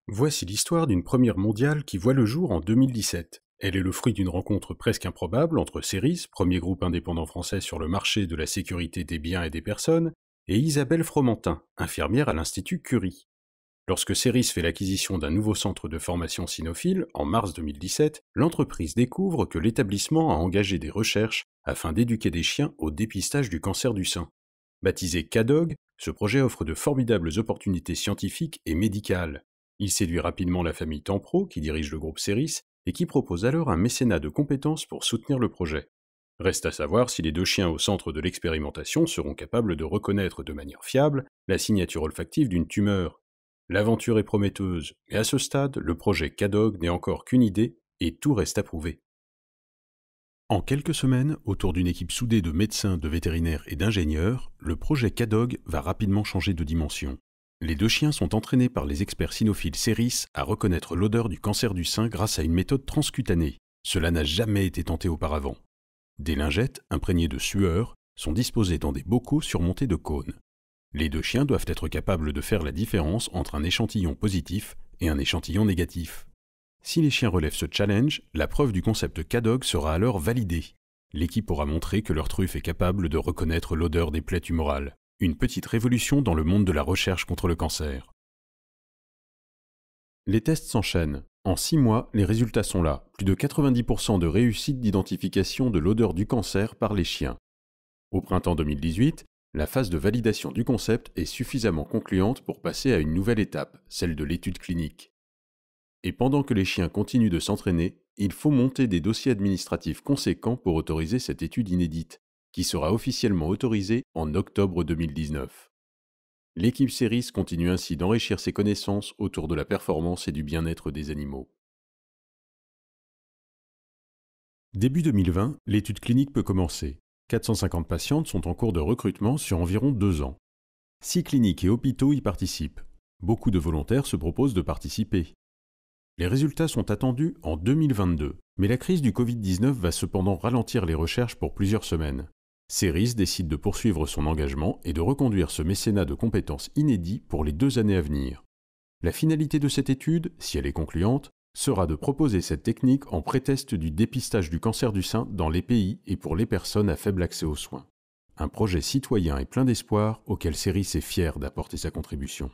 Voici l'histoire d'une première mondiale qui voit le jour en 2017. Elle est le fruit d'une rencontre presque improbable entre Ceris, premier groupe indépendant français sur le marché de la sécurité des biens et des personnes, et Isabelle Fromentin, infirmière à l'Institut Curie. Lorsque Ceris fait l'acquisition d'un nouveau centre de formation cynophile, en mars 2017, l'entreprise découvre que l'établissement a engagé des recherches afin d'éduquer des chiens au dépistage du cancer du sein. Baptisé CADOG, ce projet offre de formidables opportunités scientifiques et médicales. Il séduit rapidement la famille Tempro, qui dirige le groupe Ceris, et qui propose alors un mécénat de compétences pour soutenir le projet. Reste à savoir si les deux chiens au centre de l'expérimentation seront capables de reconnaître de manière fiable la signature olfactive d'une tumeur. L'aventure est prometteuse, mais à ce stade, le projet CADOG n'est encore qu'une idée et tout reste à prouver. En quelques semaines, autour d'une équipe soudée de médecins, de vétérinaires et d'ingénieurs, le projet CADOG va rapidement changer de dimension. Les deux chiens sont entraînés par les experts cynophiles Ceris à reconnaître l'odeur du cancer du sein grâce à une méthode transcutanée. Cela n'a jamais été tenté auparavant. Des lingettes, imprégnées de sueur, sont disposées dans des bocaux surmontés de cônes. Les deux chiens doivent être capables de faire la différence entre un échantillon positif et un échantillon négatif. Si les chiens relèvent ce challenge, la preuve du concept CADOG sera alors validée. L'équipe aura montré que leur truffe est capable de reconnaître l'odeur des plaies tumorales. Une petite révolution dans le monde de la recherche contre le cancer. Les tests s'enchaînent. En 6 mois, les résultats sont là. Plus de 90% de réussite d'identification de l'odeur du cancer par les chiens. Au printemps 2018, la phase de validation du concept est suffisamment concluante pour passer à une nouvelle étape, celle de l'étude clinique. Et pendant que les chiens continuent de s'entraîner, il faut monter des dossiers administratifs conséquents pour autoriser cette étude inédite, qui sera officiellement autorisée en octobre 2019. L'équipe Ceris continue ainsi d'enrichir ses connaissances autour de la performance et du bien-être des animaux. Début 2020, l'étude clinique peut commencer. 450 patientes sont en cours de recrutement sur environ 2 ans. 6 cliniques et hôpitaux y participent. Beaucoup de volontaires se proposent de participer. Les résultats sont attendus en 2022, mais la crise du Covid-19 va cependant ralentir les recherches pour plusieurs semaines. Ceris décide de poursuivre son engagement et de reconduire ce mécénat de compétences inédit pour les 2 années à venir. La finalité de cette étude, si elle est concluante, sera de proposer cette technique en prétest du dépistage du cancer du sein dans les pays et pour les personnes à faible accès aux soins. Un projet citoyen et plein d'espoir auquel Ceris est fier d'apporter sa contribution.